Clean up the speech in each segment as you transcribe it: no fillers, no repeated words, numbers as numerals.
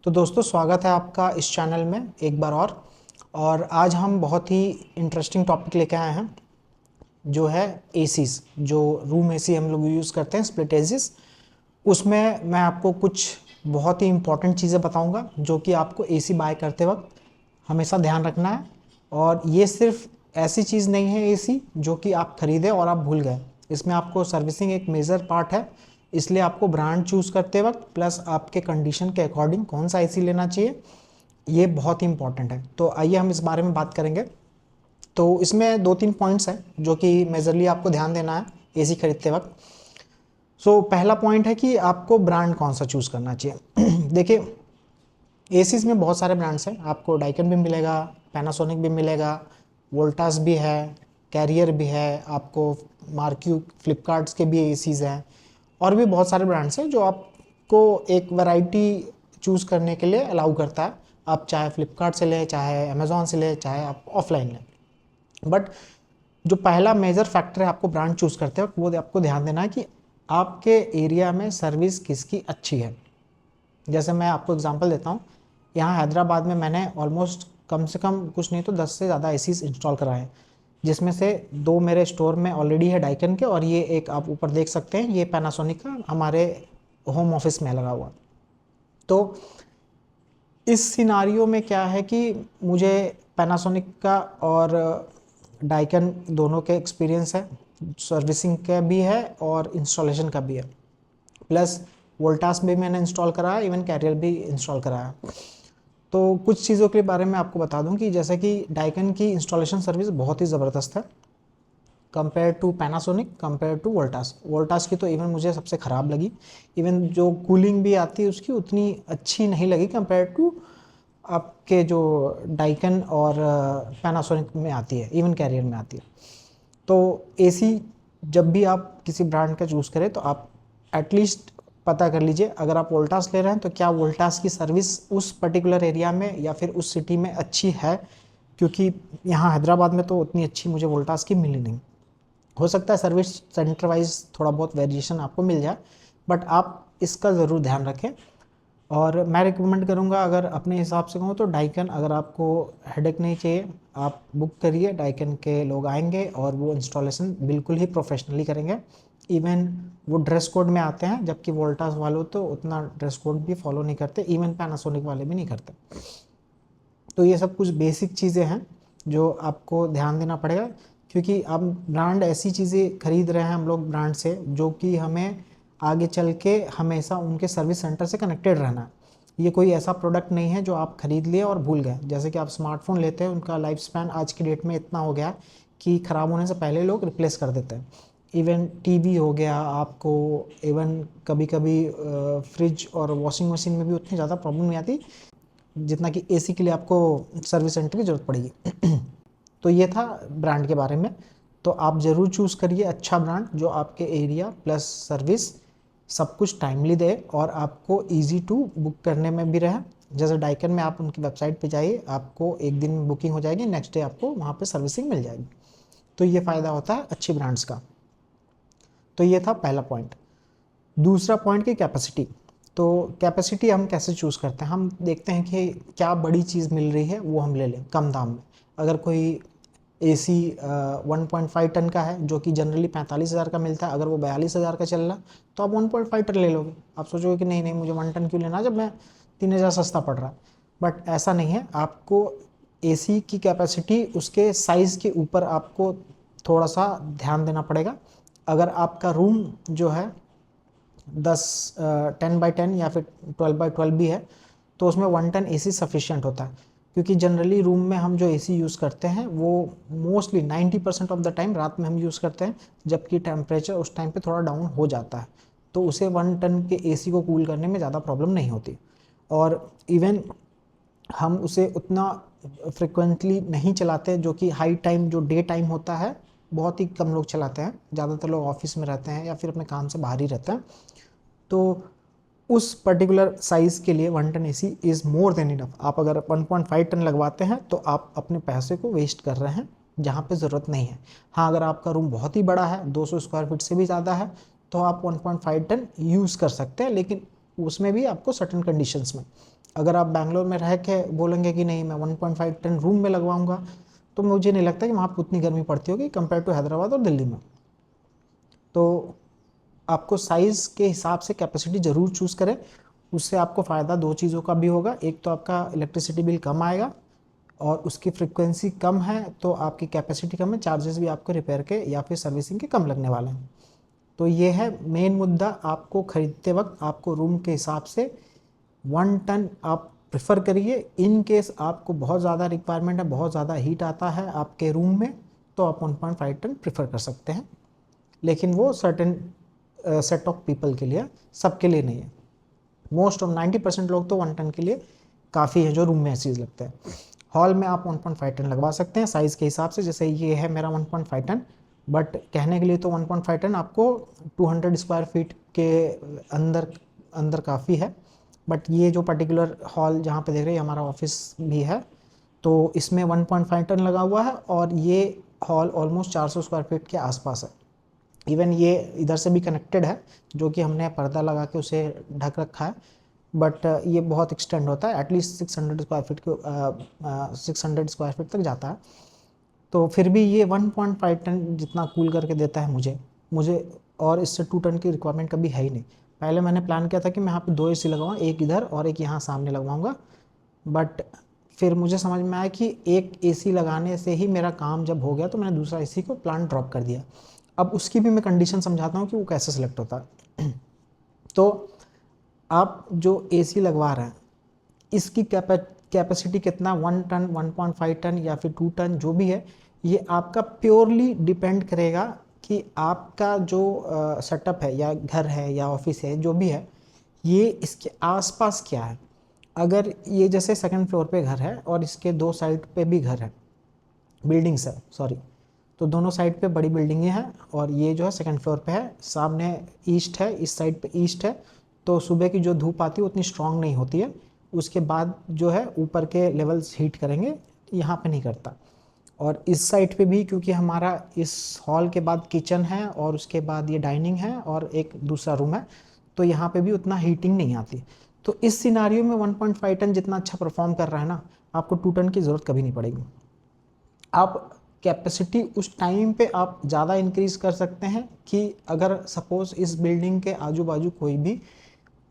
तो दोस्तों स्वागत है आपका इस चैनल में एक बार और आज हम बहुत ही इंटरेस्टिंग टॉपिक लेके आए हैं जो है एसीज। जो रूम एसी हम लोग यूज़ करते हैं स्प्लिट एसीज, उसमें मैं आपको कुछ बहुत ही इंपॉर्टेंट चीज़ें बताऊंगा जो कि आपको एसी बाय करते वक्त हमेशा ध्यान रखना है। और ये सिर्फ ऐसी चीज़ नहीं है एसी जो कि आप खरीदे और आप भूल गए। इसमें आपको सर्विसिंग एक मेजर पार्ट है, इसलिए आपको ब्रांड चूज़ करते वक्त प्लस आपके कंडीशन के अकॉर्डिंग कौन सा एसी लेना चाहिए ये बहुत ही इंपॉर्टेंट है। तो आइए हम इस बारे में बात करेंगे। तो इसमें दो तीन पॉइंट्स हैं जो कि मेजरली आपको ध्यान देना है एसी खरीदते वक्त। पहला पॉइंट है कि आपको ब्रांड कौन सा चूज़ करना चाहिए। देखिए, एसीज में बहुत सारे ब्रांड्स हैं, आपको डाइकन भी मिलेगा, पैनासोनिक भी मिलेगा, वोल्टास भी है, कैरियर भी है, आपको मार्क्यू फ्लिपकार्ट्स के भी एसीज हैं और भी बहुत सारे ब्रांड्स हैं जो आपको एक वैरायटी चूज़ करने के लिए अलाउ करता है। आप चाहे फ्लिपकार्ट से लें, चाहे अमेज़ॉन से लें, चाहे आप ऑफलाइन लें। बट जो पहला मेजर फैक्टर है आपको ब्रांड चूज़ करते वक्त, वो आपको ध्यान देना है कि आपके एरिया में सर्विस किसकी अच्छी है। जैसे मैं आपको एग्जांपल देता हूँ, यहाँ हैदराबाद में मैंने ऑलमोस्ट कम से कम कुछ नहीं तो 10 से ज़्यादा एसीज इंस्टॉल कराए हैं, जिसमें से 2 मेरे स्टोर में ऑलरेडी है डाइकन के, और ये एक आप ऊपर देख सकते हैं ये पैनासोनिक का हमारे होम ऑफिस में लगा हुआ। तो इस सिनारियो में क्या है कि मुझे पैनासोनिक का और डाइकन दोनों के एक्सपीरियंस है, सर्विसिंग का भी है और इंस्टॉलेशन का भी है। प्लस वोल्टास भी मैंने इंस्टॉल कराया, इवन कैरियर भी इंस्टॉल कराया। तो कुछ चीज़ों के बारे में आपको बता दूं कि जैसे कि डाइकन की इंस्टॉलेशन सर्विस बहुत ही ज़बरदस्त है compare to Panasonic, compare to Voltas. Voltas की तो इवन मुझे सबसे ख़राब लगी, इवन जो कूलिंग भी आती है उसकी उतनी अच्छी नहीं लगी कंपेयर टू आपके जो डाइकन और पैनासोनिक में आती है, इवन कैरियर में आती है। तो एसी जब भी आप किसी ब्रांड का चूज़ करें तो आप एटलीस्ट पता कर लीजिए, अगर आप वोल्टास ले रहे हैं तो क्या वोल्टास की सर्विस उस पर्टिकुलर एरिया में या फिर उस सिटी में अच्छी है, क्योंकि यहाँ हैदराबाद में तो उतनी अच्छी मुझे वोल्टास की मिली नहीं। हो सकता है सर्विस सेंटर वाइज थोड़ा बहुत वेरिएशन आपको मिल जाए, बट आप इसका ज़रूर ध्यान रखें। और मैं रिकमेंड करूँगा, अगर अपने हिसाब से कहूँ तो डाइकन, अगर आपको हेडेक नहीं चाहिए आप बुक करिए, डाइकन के लोग आएंगे और वो इंस्टॉलेशन बिल्कुल ही प्रोफेशनली करेंगे। इवन वो ड्रेस कोड में आते हैं, जबकि वोल्टास वालों तो उतना ड्रेस कोड भी फॉलो नहीं करते, इवन पैनासोनिक वाले भी नहीं करते। तो ये सब कुछ बेसिक चीज़ें हैं जो आपको ध्यान देना पड़ेगा, क्योंकि अब ब्रांड ऐसी चीज़ें खरीद रहे हैं हम लोग ब्रांड से जो कि हमें आगे चल के हमेशा उनके सर्विस सेंटर से कनेक्टेड रहना है। ये कोई ऐसा प्रोडक्ट नहीं है जो आप खरीद लिए और भूल गए। जैसे कि आप स्मार्टफोन लेते हैं, उनका लाइफ स्पैन आज की डेट में इतना हो गया कि ख़राब होने से पहले लोग रिप्लेस कर देते हैं। इवन टीवी हो गया आपको, इवन कभी कभी फ्रिज और वॉशिंग मशीन में भी उतनी ज़्यादा प्रॉब्लम नहीं आती जितना कि एसी के लिए आपको सर्विस सेंटर की ज़रूरत पड़ेगी। तो ये था ब्रांड के बारे में। तो आप ज़रूर चूज़ करिए अच्छा ब्रांड जो आपके एरिया प्लस सर्विस सब कुछ टाइमली दे और आपको इजी टू बुक करने में भी रहे। जैसे डाइकन में आप उनकी वेबसाइट पे जाइए, आपको एक दिन में बुकिंग हो जाएगी, नेक्स्ट डे आपको वहाँ पे सर्विसिंग मिल जाएगी। तो ये फ़ायदा होता है अच्छी ब्रांड्स का। तो ये था पहला पॉइंट। दूसरा पॉइंट की कैपेसिटी। तो कैपेसिटी हम कैसे चूज़ करते हैं, हम देखते हैं कि क्या बड़ी चीज़ मिल रही है वो हम ले लें कम दाम में। अगर कोई एसी 1.5 टन का है जो कि जनरली 45,000 का मिलता है, अगर वो 42,000 का चल रहा तो आप 1.5 टन ले लोगे। आप सोचोगे कि नहीं नहीं मुझे 1 टन क्यों लेना जब मैं 3,000 सस्ता पड़ रहा है। बट ऐसा नहीं है, आपको एसी की कैपेसिटी उसके साइज़ के ऊपर आपको थोड़ा सा ध्यान देना पड़ेगा। अगर आपका रूम जो है 10x10 या फिर 12x12 भी है तो उसमें 1 टन एसी सफिशिएंट होता है, क्योंकि जनरली रूम में हम जो एसी यूज़ करते हैं वो मोस्टली 90% ऑफ द टाइम रात में हम यूज़ करते हैं, जबकि टेम्परेचर उस टाइम पे थोड़ा डाउन हो जाता है। तो उसे 1 टन के एसी को कूल करने में ज़्यादा प्रॉब्लम नहीं होती। और इवन हम उसे उतना फ्रिक्वेंटली नहीं चलाते, जो कि हाई टाइम जो डे टाइम होता है बहुत ही कम लोग चलाते हैं, ज़्यादातर लोग ऑफिस में रहते हैं या फिर अपने काम से बाहर ही रहते हैं। तो उस पर्टिकुलर साइज़ के लिए 1 ton AC is more than enough. आप अगर 1.5 टन लगवाते हैं तो आप अपने पैसे को वेस्ट कर रहे हैं जहाँ पे ज़रूरत नहीं है। हाँ, अगर आपका रूम बहुत ही बड़ा है, 200 स्क्वायर फीट से भी ज़्यादा है, तो आप 1.5 टन यूज़ कर सकते हैं, लेकिन उसमें भी आपको सर्टेन कंडीशंस में। अगर आप बैंगलोर में रह के बोलेंगे कि नहीं मैं 1.5 टन रूम में लगवाऊंगा, तो मुझे नहीं लगता कि वहाँ पर उतनी गर्मी पड़ती होगी कंपेयर टू हैदराबाद और दिल्ली में। तो आपको साइज़ के हिसाब से कैपेसिटी ज़रूर चूज़ करें, उससे आपको फ़ायदा दो चीज़ों का भी होगा। एक तो आपका इलेक्ट्रिसिटी बिल कम आएगा, और उसकी फ्रीक्वेंसी कम है तो आपकी कैपेसिटी कम है, चार्जेस भी आपको रिपेयर के या फिर सर्विसिंग के कम लगने वाले हैं। तो ये है मेन मुद्दा, आपको ख़रीदते वक्त आपको रूम के हिसाब से 1 टन आप प्रेफर करिए। इन केस आपको बहुत ज़्यादा रिक्वायरमेंट है, बहुत ज़्यादा हीट आता है आपके रूम में, तो आप 1.5 टन प्रेफर कर सकते हैं, लेकिन वो सर्टेन सेट ऑफ पीपल के लिए, सबके लिए नहीं है। मोस्ट ऑफ 90% लोग तो 1 टन के लिए काफ़ी है जो रूम में एसीज लगते हैं। हॉल में आप 1.5 टन लगवा सकते हैं साइज़ के हिसाब से, जैसे ये है मेरा 1.5 टन, बट कहने के लिए तो 1.5 टन आपको 200 स्क्वायर फीट के अंदर अंदर काफ़ी है। बट ये जो पर्टिकुलर हॉल जहाँ पे देख रहे हैं हमारा ऑफिस भी है, तो इसमें 1.5 टन लगा हुआ है, और ये हॉल ऑलमोस्ट 400 स्क्वायर फीट के आसपास है। इवन ये इधर से भी कनेक्टेड है, जो कि हमने पर्दा लगा के उसे ढक रखा है, बट ये बहुत एक्सटेंड होता है, एटलीस्ट 600 स्क्वायर फीट के 600 स्क्वायर फीट तक जाता है। तो फिर भी ये 1.5 टन जितना कूल करके देता है मुझे और इससे 2 टन की रिक्वायरमेंट कभी है ही नहीं। पहले मैंने प्लान किया था कि मैं यहाँ पे 2 एसी लगवाऊँ, एक इधर और एक यहाँ सामने लगवाऊँगा, बट फिर मुझे समझ में आया कि एक एसी लगाने से ही मेरा काम जब हो गया तो मैंने दूसरा एसी को प्लान ड्रॉप कर दिया। अब उसकी भी मैं कंडीशन समझाता हूँ कि वो कैसे सिलेक्ट होता है। तो आप जो एसी लगवा रहे हैं इसकी कैपेसिटी कितना, 1 टन, 1.5 टन या फिर 2 टन जो भी है, ये आपका प्योरली डिपेंड करेगा कि आपका जो सेटअप है या घर है या ऑफिस है जो भी है, ये इसके आसपास क्या है। अगर ये जैसे सेकंड फ्लोर पे घर है और इसके दो साइड पे भी घर है, बिल्डिंग्स है सॉरी, तो दोनों साइड पे बड़ी बिल्डिंगें हैं, और ये जो है सेकंड फ्लोर पे है, सामने ईस्ट है, इस साइड पे ईस्ट है, तो सुबह की जो धूप आती है उतनी स्ट्रांग नहीं होती है। उसके बाद जो है ऊपर के लेवल्स हीट करेंगे, यहाँ पे नहीं करता। और इस साइड पे भी, क्योंकि हमारा इस हॉल के बाद किचन है और उसके बाद ये डाइनिंग है और एक दूसरा रूम है, तो यहाँ पे भी उतना हीटिंग नहीं आती। तो इस सिनारियो में 1.5 टन जितना अच्छा परफॉर्म कर रहा है ना, आपको 2 टन की ज़रूरत कभी नहीं पड़ेगी। आप कैपेसिटी उस टाइम पे आप ज़्यादा इंक्रीज कर सकते हैं कि अगर सपोज इस बिल्डिंग के आजू बाजू कोई भी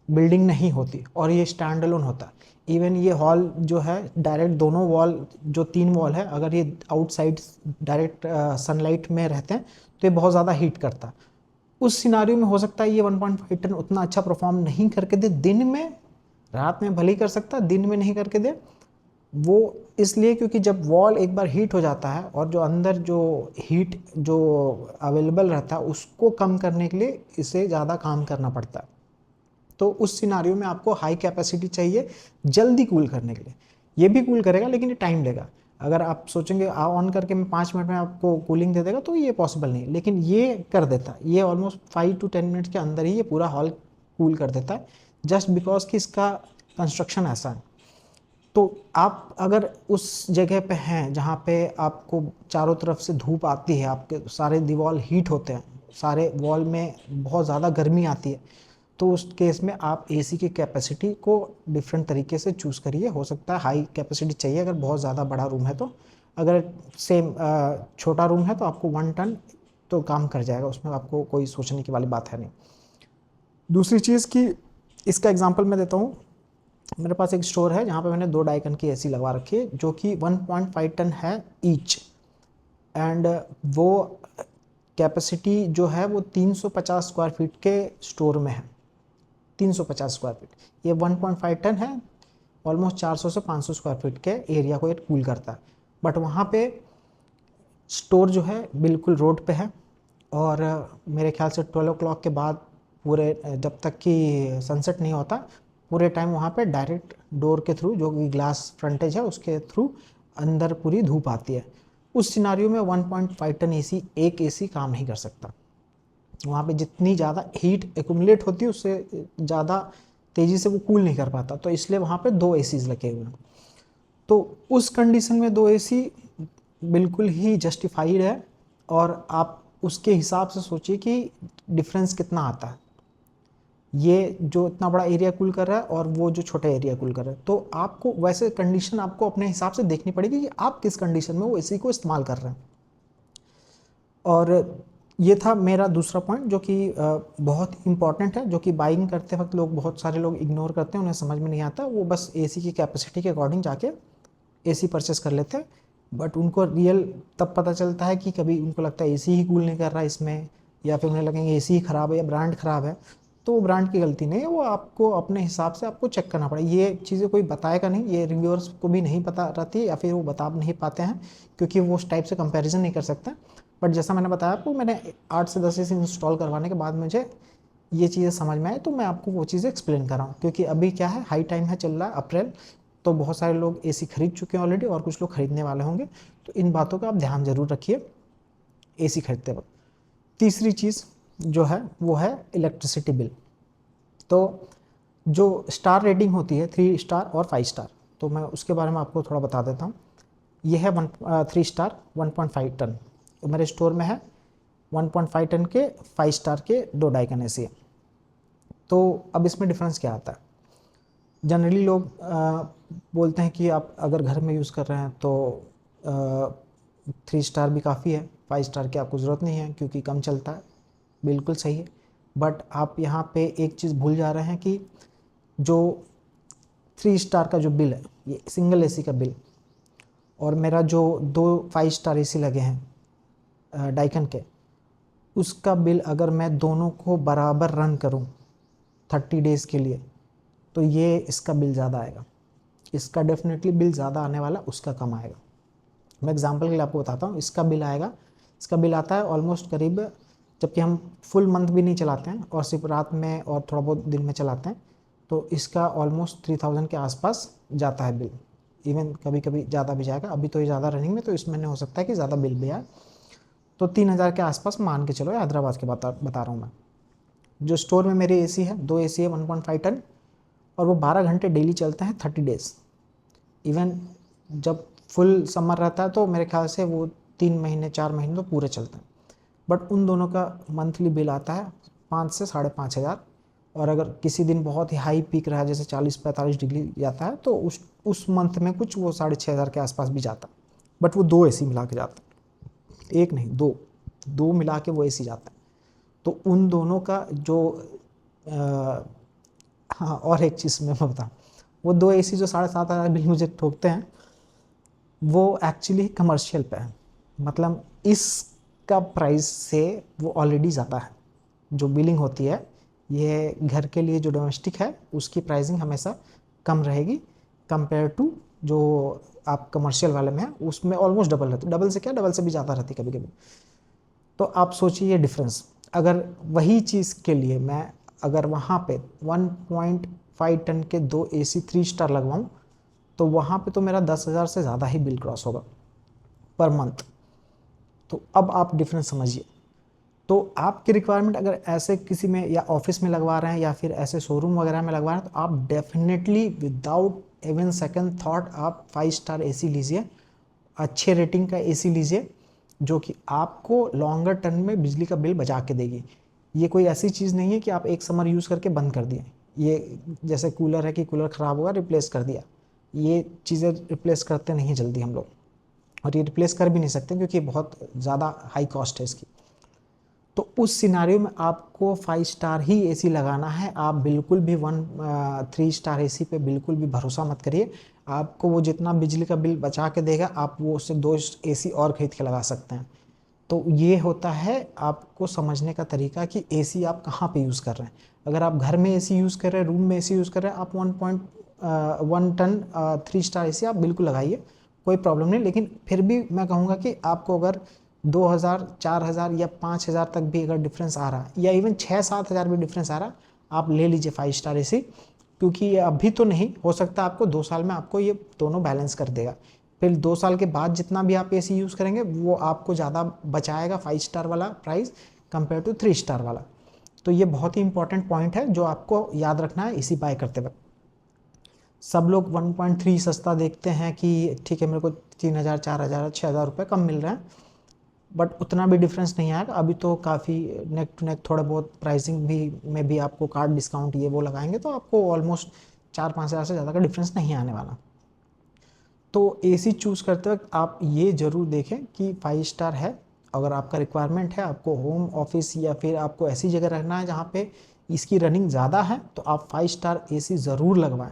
बिल्डिंग नहीं होती और ये स्टैंड अलोन होता, इवन ये हॉल जो है डायरेक्ट दोनों वॉल, जो 3 वॉल है, अगर ये आउटसाइड डायरेक्ट सनलाइट में रहते हैं तो ये बहुत ज़्यादा हीट करता। उस सिनारियो में हो सकता है ये 1.5 टन उतना अच्छा परफॉर्म नहीं करके दे दिन में, रात में भले ही कर सकता, दिन में नहीं करके दे। वो इसलिए क्योंकि जब वॉल एक बार हीट हो जाता है और जो अंदर जो हीट जो अवेलेबल रहता है उसको कम करने के लिए इसे ज़्यादा काम करना पड़ता है। तो उस सिनारियो में आपको हाई कैपेसिटी चाहिए जल्दी कूल करने के लिए। ये भी कूल करेगा लेकिन ये टाइम लेगा। अगर आप सोचेंगे ऑन करके मैं 5 मिनट में आपको कूलिंग दे देगा तो ये पॉसिबल नहीं, लेकिन ये कर देता है। ये ऑलमोस्ट 5 to 10 मिनट्स के अंदर ही ये पूरा हॉल कूल कर देता है, जस्ट बिकॉज कि इसका कंस्ट्रक्शन ऐसा है। तो आप अगर उस जगह पे हैं जहाँ पे आपको चारों तरफ से धूप आती है, आपके सारे दीवार हीट होते हैं, सारे वॉल में बहुत ज़्यादा गर्मी आती है, तो उस केस में आप एसी की कैपेसिटी को डिफरेंट तरीके से चूज़ करिए। हो सकता है हाई कैपेसिटी चाहिए अगर बहुत ज़्यादा बड़ा रूम है, तो अगर सेम छोटा रूम है तो आपको 1 टन तो काम कर जाएगा, उसमें आपको कोई सोचने की वाली बात है नहीं। दूसरी चीज़ कि इसका एग्जांपल मैं देता हूँ, मेरे पास एक स्टोर है जहाँ पे मैंने 2 डाइकन की एसी लगवा रखी है जो कि 1.5 टन है ईच, एंड वो कैपेसिटी जो है वो 350 स्क्वायर फीट के स्टोर में है। 350 स्क्वायर फीट, ये 1.5 टन है, ऑलमोस्ट 400 से 500 स्क्वायर फीट के एरिया को ये कूल करता है। बट वहाँ पे स्टोर जो है बिल्कुल रोड पे है, और मेरे ख्याल से 12 o'clock के बाद पूरे जब तक कि सनसेट नहीं होता पूरे टाइम वहाँ पे डायरेक्ट डोर के थ्रू, जो कि ग्लास फ्रंटेज है उसके थ्रू अंदर पूरी धूप आती है। उस सिनारियो में 1.5 टन एसी, एक एसी काम नहीं कर सकता। वहाँ पे जितनी ज़्यादा हीट एक्यूमुलेट होती है उससे ज़्यादा तेज़ी से वो कूल नहीं कर पाता, तो इसलिए वहाँ पे 2 एसीज लगे हुए हैं। तो उस कंडीशन में 2 एसी बिल्कुल ही जस्टिफाइड है, और आप उसके हिसाब से सोचिए कि डिफरेंस कितना आता है। ये जो इतना बड़ा एरिया कूल कर रहा है और वो जो छोटा एरिया कूल कर रहा है। तो आपको वैसे कंडीशन आपको अपने हिसाब से देखनी पड़ेगी कि आप किस कंडीशन में वो एसी को इस्तेमाल कर रहे हैं। और ये था मेरा दूसरा पॉइंट जो कि बहुत इंपॉर्टेंट है, जो कि बाइंग करते वक्त बहुत सारे लोग इग्नोर करते हैं, उन्हें समझ में नहीं आता। वो बस एसी की कैपेसिटी के अकॉर्डिंग जाके एसी परचेस कर लेते हैं, बट उनको रियल तब पता चलता है कि कभी उनको लगता है एसी ही कूल नहीं कर रहा है इसमें, या फिर उन्हें लगेंगे एसी ही ख़राब है या ब्रांड ख़राब है। तो वो ब्रांड की गलती नहीं है, वो आपको अपने हिसाब से आपको चेक करना पड़ेगा। ये चीज़ें कोई बताएगा नहीं, ये रिव्यूअर्स को भी नहीं पता रहती है या फिर वो बता नहीं पाते हैं, क्योंकि वो उस टाइप से कंपैरिजन नहीं कर सकते। बट जैसा मैंने बताया आपको, मैंने 8 से 10 एसी इंस्टॉल करवाने के बाद मुझे ये चीज़ें समझ में आई, तो मैं आपको वो चीज़ें एक्सप्लेन कर रहा हूँ। क्योंकि अभी क्या है, हाई टाइम है, चल रहा है अप्रैल, तो बहुत सारे लोग एसी खरीद चुके हैं ऑलरेडी और कुछ लोग खरीदने वाले होंगे। तो इन बातों का आप ध्यान जरूर रखिए एसी खरीदते वक्त। तीसरी चीज़ जो है वो है इलेक्ट्रिसिटी बिल। तो जो स्टार रेटिंग होती है 3 स्टार और 5 स्टार, तो मैं उसके बारे में आपको थोड़ा बता देता हूँ। ये है 3 स्टार 1.5 टन, तो मेरे स्टोर में है 1.5 टन के 5 स्टार के 2 डाइकन एसी है। तो अब इसमें डिफरेंस क्या आता है? जनरली लोग बोलते हैं कि आप अगर घर में यूज़ कर रहे हैं तो 3 स्टार भी काफ़ी है, 5 स्टार की आपको ज़रूरत नहीं है क्योंकि कम चलता है। बिल्कुल सही है, बट आप यहाँ पे एक चीज़ भूल जा रहे हैं कि जो 3 स्टार का जो बिल है, ये सिंगल एसी का बिल, और मेरा जो 2 5 स्टार एसी लगे हैं डाइकन के, उसका बिल अगर मैं दोनों को बराबर रन करूँ 30 डेज़ के लिए, तो ये इसका बिल ज़्यादा आएगा। इसका डेफिनेटली बिल ज़्यादा आने वाला, उसका कम आएगा। मैं एग्जांपल के लिए आपको बताता हूँ। इसका बिल आएगा, इसका बिल आता है ऑलमोस्ट करीब, जबकि हम फुल मंथ भी नहीं चलाते हैं और सिर्फ रात में और थोड़ा बहुत दिन में चलाते हैं, तो इसका ऑलमोस्ट 3000 के आसपास जाता है बिल। इवन कभी कभी ज़्यादा भी जाएगा। अभी तो ये ज़्यादा रनिंग में, तो इसमें नहीं हो सकता है कि ज़्यादा बिल भी आए। तो 3000 के आसपास मान के चलो, हैदराबाद के बता रहा हूँ मैं। जो स्टोर में मेरे एसी है, 2 एसी है 1.5 टन, और वो 12 घंटे डेली चलते हैं 30 डेज़। इवन जब फुल समर रहता है तो मेरे ख्याल से वो 3 महीने 4 महीने तो पूरे चलते हैं। बट उन दोनों का मंथली बिल आता है 5 से 5,500। और अगर किसी दिन बहुत ही हाई पीक रहा, जैसे 40-45 डिग्री जाता है, तो उस मंथ में कुछ वो 6,500 के आसपास भी जाता है। बट वो 2 एसी मिला के जाता है, एक नहीं, दो मिला के वो एसी जाता है। तो उन दोनों का जो हाँ, और एक चीज़ मैं बताऊँ, वो 2 एसी जो 7,500 बिल मुझे ठोकते हैं, वो एक्चुअली कमर्शियल पे है। मतलब इसका प्राइस से वो ऑलरेडी ज़्यादा है। जो बिलिंग होती है ये घर के लिए, जो डोमेस्टिक है, उसकी प्राइसिंग हमेशा कम रहेगी कंपेयर टू जो आप कमर्शियल वाले में है, उसमें ऑलमोस्ट डबल रहती है। डबल से क्या, डबल से भी ज़्यादा रहती है कभी कभी। तो आप सोचिए ये डिफरेंस। अगर वही चीज़ के लिए मैं अगर वहाँ पे 1.5 टन के 2 एसी 3 स्टार लगवाऊँ, तो वहाँ पे तो मेरा 10,000 से ज़्यादा ही बिल क्रॉस होगा पर मंथ। तो अब आप डिफरेंस समझिए। तो आपकी रिक्वायरमेंट अगर ऐसे किसी में या ऑफिस में लगवा रहे हैं या फिर ऐसे शोरूम वगैरह में लगवा रहे हैं, तो आप definitely without even second thought आप 5 स्टार एसी लीजिए, अच्छे रेटिंग का एसी लीजिए, जो कि आपको लॉन्गर टर्म में बिजली का बिल बचा के देगी। ये कोई ऐसी चीज़ नहीं है कि आप एक समर यूज़ करके बंद कर दिए। ये जैसे कूलर है कि कूलर ख़राब हुआ रिप्लेस कर दिया, ये चीज़ें रिप्लेस करते नहीं जल्दी हम लोग, और ये रिप्लेस कर भी नहीं सकते क्योंकि बहुत ज़्यादा हाई कॉस्ट है इसकी। तो उस सिनारियो में आपको 5 स्टार ही एसी लगाना है। आप बिल्कुल भी 3 स्टार एसी पे बिल्कुल भी भरोसा मत करिए। आपको वो जितना बिजली का बिल बचा के देगा, आप वो उससे 2 एसी और खरीद के लगा सकते हैं। तो ये होता है आपको समझने का तरीका कि एसी आप कहाँ पे यूज़ कर रहे हैं। अगर आप घर में एसी यूज़ कर रहे हैं, रूम में एसी यूज़ कर रहे हैं, आप 1.1 टन 3 स्टार एसी आप बिल्कुल लगाइए, कोई प्रॉब्लम नहीं। लेकिन फिर भी मैं कहूँगा कि आपको अगर 2,000, 4,000 या 5,000 तक भी अगर डिफरेंस आ रहा है, या इवन 6-7 हज़ार भी डिफरेंस आ रहा है, आप ले लीजिए 5 स्टार एसी। क्योंकि ये अभी तो नहीं हो सकता, आपको 2 साल में आपको ये दोनों बैलेंस कर देगा। फिर 2 साल के बाद जितना भी आप एसी यूज़ करेंगे वो आपको ज़्यादा बचाएगा 5 स्टार वाला प्राइस कंपेयर टू 3 स्टार वाला। तो ये बहुत ही इंपॉर्टेंट पॉइंट है जो आपको याद रखना है एसी बाय करते वक्त। सब लोग 1.3 सस्ता देखते हैं कि ठीक है मेरे को 3,000, 4,000, 6,000 रुपये कम मिल रहे हैं, बट उतना भी डिफरेंस नहीं आएगा। अभी तो काफ़ी नेक टू नेक थोड़ा बहुत प्राइसिंग भी में भी आपको कार्ड डिस्काउंट ये वो लगाएंगे तो आपको ऑलमोस्ट 4-5 हज़ार से ज़्यादा का डिफरेंस नहीं आने वाला। तो एसी चूज़ करते वक्त आप ये ज़रूर देखें कि 5 स्टार है। अगर आपका रिक्वायरमेंट है, आपको होम ऑफिस या फिर आपको ऐसी जगह रहना है जहाँ पे इसकी रनिंग ज़्यादा है, तो आप 5 स्टार एसी ज़रूर लगवाएं।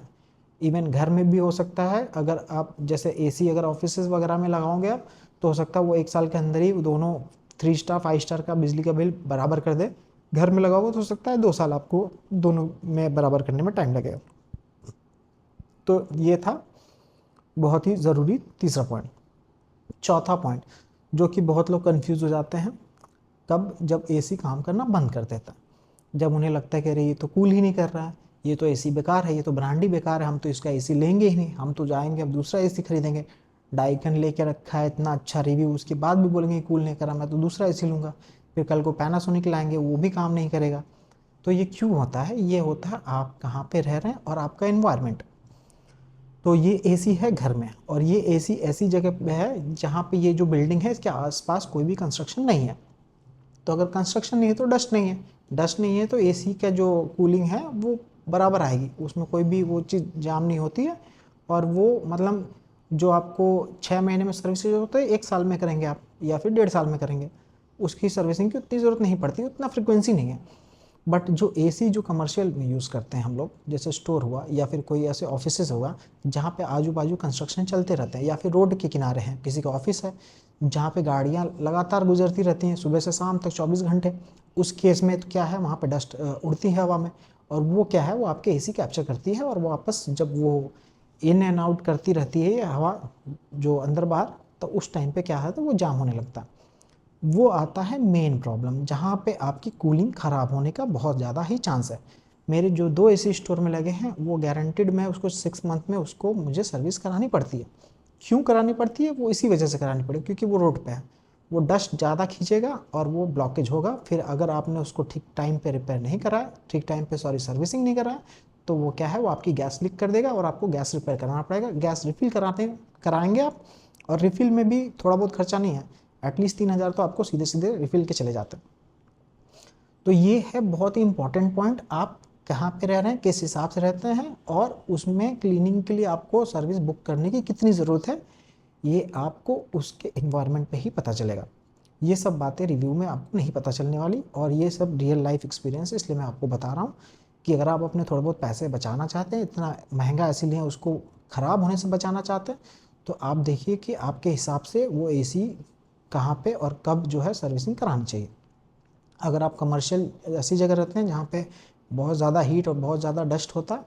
इवन घर में भी हो सकता है, अगर आप जैसे एसी अगर ऑफिसेज वगैरह में लगाओगे आप, तो हो सकता है वो 1 साल के अंदर ही दोनों 3 स्टार 5 स्टार का बिजली का बिल बराबर कर दे। घर में लगाओगे तो हो सकता है 2 साल आपको दोनों में बराबर करने में टाइम लगेगा। तो ये था बहुत ही ज़रूरी तीसरा पॉइंट। चौथा पॉइंट जो कि बहुत लोग कंफ्यूज हो जाते हैं, कब? जब एसी काम करना बंद कर देता है। जब उन्हें लगता है कि अरे ये तो कूल ही नहीं कर रहा है, ये तो एसी बेकार है, ये तो ब्रांड ही बेकार है, हम तो इसका एसी लेंगे ही नहीं, हम तो जाएंगे अब दूसरा एसी खरीदेंगे। डाइकन लेके रखा है, इतना अच्छा रिव्यू, उसके बाद भी बोलेंगे कूल नहीं करा, मैं तो दूसरा एसी लूँगा। फिर कल को पैनासोनिक लाएंगे, वो भी काम नहीं करेगा। तो ये क्यों होता है? ये होता है आप कहाँ पे रह रहे हैं और आपका इन्वायरमेंट। तो ये एसी है घर में, और ये एसी ऐसी जगह पे है जहाँ पे ये जो बिल्डिंग है इसके आसपास कोई भी कंस्ट्रक्शन नहीं है। तो अगर कंस्ट्रक्शन नहीं है तो डस्ट नहीं है, डस्ट नहीं है तो एसी का जो कूलिंग है वो बराबर आएगी, उसमें कोई भी वो चीज़ जाम नहीं होती है। और वो मतलब जो आपको 6 महीने में सर्विस होता है 1 साल में करेंगे आप या फिर 1.5 साल में करेंगे, उसकी सर्विसिंग की उतनी ज़रूरत नहीं पड़ती, उतना फ्रिक्वेंसी नहीं है। बट जो एसी जो कमर्शियल में यूज़ करते हैं हम लोग, जैसे स्टोर हुआ या फिर कोई ऐसे ऑफिसेज हुआ जहाँ पे आजू बाजू कंस्ट्रक्शन चलते रहते हैं, या फिर रोड के किनारे हैं किसी का ऑफिस है जहाँ पे गाड़ियाँ लगातार गुजरती रहती हैं सुबह से शाम तक 24 घंटे, उस केस में तो क्या है, वहाँ पे डस्ट उड़ती है हवा में, और वो क्या है, वो आपके एसी कैप्चर करती है, और वापस जब वो इन एंड आउट करती रहती है हवा जो अंदर बाहर, तो उस टाइम पे क्या है, तो वो जाम होने लगता है। वो आता है मेन प्रॉब्लम, जहाँ पे आपकी कूलिंग ख़राब होने का बहुत ज़्यादा ही चांस है। मेरे जो 2 एसी स्टोर में लगे हैं वो गारंटेड, मैं उसको 6 मंथ में उसको मुझे सर्विस करानी पड़ती है। क्यों करानी पड़ती है? वो इसी वजह से करानी पड़ेगी क्योंकि वो रोड पे है, वो डस्ट ज़्यादा खींचेगा और वो ब्लॉकेज होगा। फिर अगर आपने उसको ठीक टाइम पे रिपेयर नहीं कराया, ठीक टाइम पे सर्विसिंग नहीं कराया, तो वो क्या है, वो आपकी गैस लीक कर देगा और आपको गैस रिपेयर कराना पड़ेगा। गैस रिफ़िल कराएंगे आप, और रिफ़िल में भी थोड़ा बहुत खर्चा नहीं है, एटलीस्ट 3 हज़ार तो आपको सीधे सीधे रिफ़िल के चले जाते हैं। तो ये है बहुत ही इंपॉर्टेंट पॉइंट, आप कहाँ पे रह रहे हैं, किस हिसाब से रहते हैं, और उसमें क्लीनिंग के लिए आपको सर्विस बुक करने की कितनी ज़रूरत है, ये आपको उसके इन्वायरमेंट पे ही पता चलेगा। ये सब बातें रिव्यू में आपको नहीं पता चलने वाली, और ये सब रियल लाइफ एक्सपीरियंस है, इसलिए मैं आपको बता रहा हूँ कि अगर आप अपने थोड़े बहुत पैसे बचाना चाहते हैं, इतना महंगा ऐसे लिए उसको ख़राब होने से बचाना चाहते हैं, तो आप देखिए कि आपके हिसाब से वो एसी कहाँ पे और कब जो है सर्विसिंग करानी चाहिए। अगर आप कमर्शियल ऐसी जगह रहते हैं जहाँ पे बहुत ज़्यादा हीट और बहुत ज़्यादा डस्ट होता है,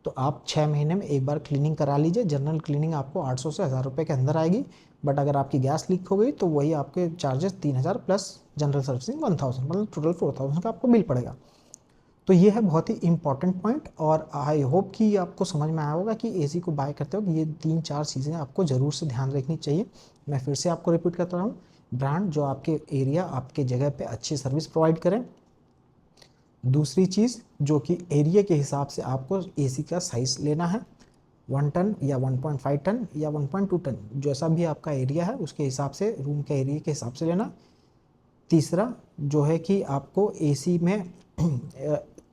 तो आप 6 महीने में एक बार क्लीनिंग करा लीजिए। जनरल क्लीनिंग आपको 800 से 1000 रुपये के अंदर आएगी। बट अगर आपकी गैस लीक हो गई तो वही आपके चार्जेस 3000 प्लस जनरल सर्विसिंग 1000, मतलब टोटल 4000 का आपको बिल पड़ेगा। तो ये है बहुत ही इंपॉर्टेंट पॉइंट, और आई होप कि आपको समझ में आया होगा कि एसी को बाय करते वक्त ये 3-4 चीज़ें आपको ज़रूर से ध्यान रखनी चाहिए। मैं फिर से आपको रिपीट करता हूँ, ब्रांड जो आपके एरिया आपके जगह पे अच्छी सर्विस प्रोवाइड करें। दूसरी चीज़ जो कि एरिया के हिसाब से आपको एसी का साइज़ लेना है, 1 टन या 1.5 टन या 1.2 टन, जैसा भी आपका एरिया है उसके हिसाब से, रूम के एरिया के हिसाब से लेना। तीसरा जो है कि आपको एसी में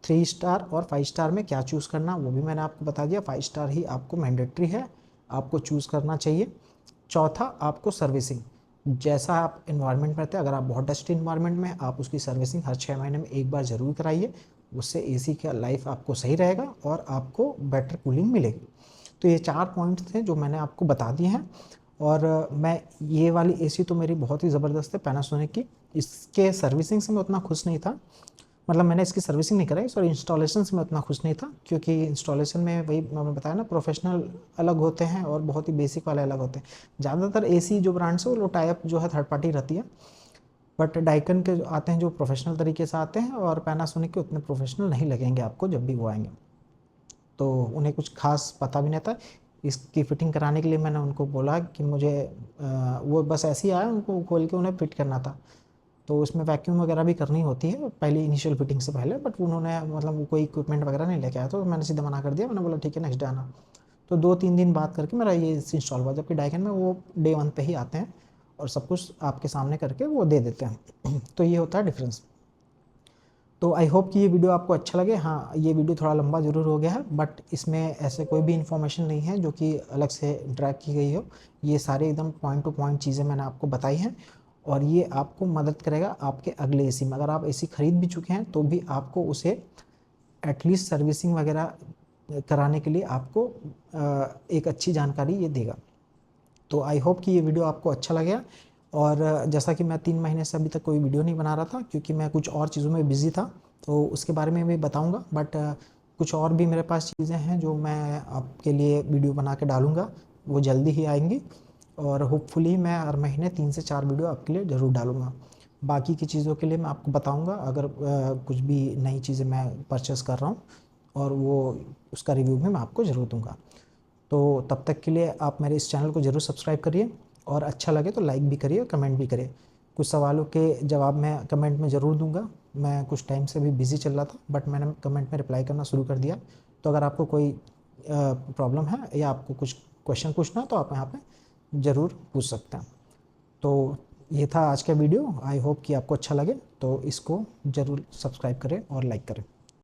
3 स्टार और 5 स्टार में क्या चूज़ करना, वो भी मैंने आपको बता दिया। 5 स्टार ही आपको मैंडेटरी है, आपको चूज़ करना चाहिए। चौथा, आपको सर्विसिंग, जैसा आप इन्वायरमेंट में रहते हैं, अगर आप बहुत डस्टी इन्वायरमेंट में, आप उसकी सर्विसिंग हर 6 महीने में एक बार ज़रूर कराइए। उससे एसी का लाइफ आपको सही रहेगा और आपको बेटर कूलिंग मिलेगी। तो ये 4 पॉइंट्स थे जो मैंने आपको बता दिए हैं। और मैं ये वाली एसी तो मेरी बहुत ही ज़बरदस्त है पैनासोनिक की। इसके सर्विसिंग से मैं उतना खुश नहीं था, मतलब मैंने इसकी सर्विसिंग नहीं कराई, सॉरी, इंस्टॉलेशन से मैं उतना खुश नहीं था, क्योंकि इंस्टॉलेशन में वही मैंने बताया ना, प्रोफेशनल अलग होते हैं और बहुत ही बेसिक वाले अलग होते हैं। ज़्यादातर एसी जो ब्रांड्स है वो टाइप जो है थर्ड पार्टी रहती है, बट डाइकन के जो आते हैं जो प्रोफेशनल तरीके से आते हैं, और पैनासोनिक के उतने प्रोफेशनल नहीं लगेंगे आपको जब भी वो आएंगे। तो उन्हें कुछ खास पता भी नहीं था। इसकी फ़िटिंग कराने के लिए मैंने उनको बोला कि मुझे वो बस ऐसे ही आया, उनको खोल के उन्हें फिट करना था। तो उसमें वैक्यूम वगैरह भी करनी होती है पहले, इनिशियल फिटिंग से पहले, बट उन्होंने मतलब वो कोई इक्विपमेंट वगैरह नहीं लेके आया, तो मैंने सीधा मना कर दिया। मैंने बोला ठीक है नेक्स्ट डे आना। तो 2-3 दिन बात करके मेरा ये इंस्टॉल हुआ, जबकि डाइकन में वो डे 1 पे ही आते हैं और सब कुछ आपके सामने करके वो दे देते हैं। तो ये होता है डिफरेंस। तो आई होप कि ये वीडियो आपको अच्छा लगे। हाँ, ये वीडियो थोड़ा लंबा ज़रूर हो गया है, बट इसमें ऐसे कोई भी इन्फॉर्मेशन नहीं है जो कि अलग से ड्रैग की गई हो। ये सारे एकदम पॉइंट टू पॉइंट चीज़ें मैंने आपको बताई हैं, और ये आपको मदद करेगा आपके अगले एसी में। अगर आप एसी ख़रीद भी चुके हैं तो भी आपको उसे एटलीस्ट सर्विसिंग वगैरह कराने के लिए आपको एक अच्छी जानकारी ये देगा। तो आई होप कि ये वीडियो आपको अच्छा लगे। और जैसा कि मैं 3 महीने से अभी तक कोई वीडियो नहीं बना रहा था क्योंकि मैं कुछ और चीज़ों में बिज़ी था, तो उसके बारे में भी बताऊंगा। बट कुछ और भी मेरे पास चीज़ें हैं जो मैं आपके लिए वीडियो बना के डालूंगा, वो जल्दी ही आएंगी। और होपफुली मैं हर महीने 3 से 4 वीडियो आपके लिए ज़रूर डालूंगा। बाकी की चीज़ों के लिए मैं आपको बताऊंगा अगर कुछ भी नई चीज़ें मैं परचेस कर रहा हूँ, और वो उसका रिव्यू भी मैं आपको ज़रूर दूंगा। तो तब तक के लिए आप मेरे इस चैनल को ज़रूर सब्सक्राइब करिए, और अच्छा लगे तो लाइक भी करिए, कमेंट भी करिए। कुछ सवालों के जवाब मैं कमेंट में ज़रूर दूंगा। मैं कुछ टाइम से भी बिज़ी चल रहा था, बट मैंने कमेंट में रिप्लाई करना शुरू कर दिया। तो अगर आपको कोई प्रॉब्लम है या आपको कुछ क्वेश्चन पूछना है तो आप यहाँ पे ज़रूर पूछ सकते हैं। तो ये था आज का वीडियो। आई होप कि आपको अच्छा लगे, तो इसको ज़रूर सब्सक्राइब करें और लाइक करें।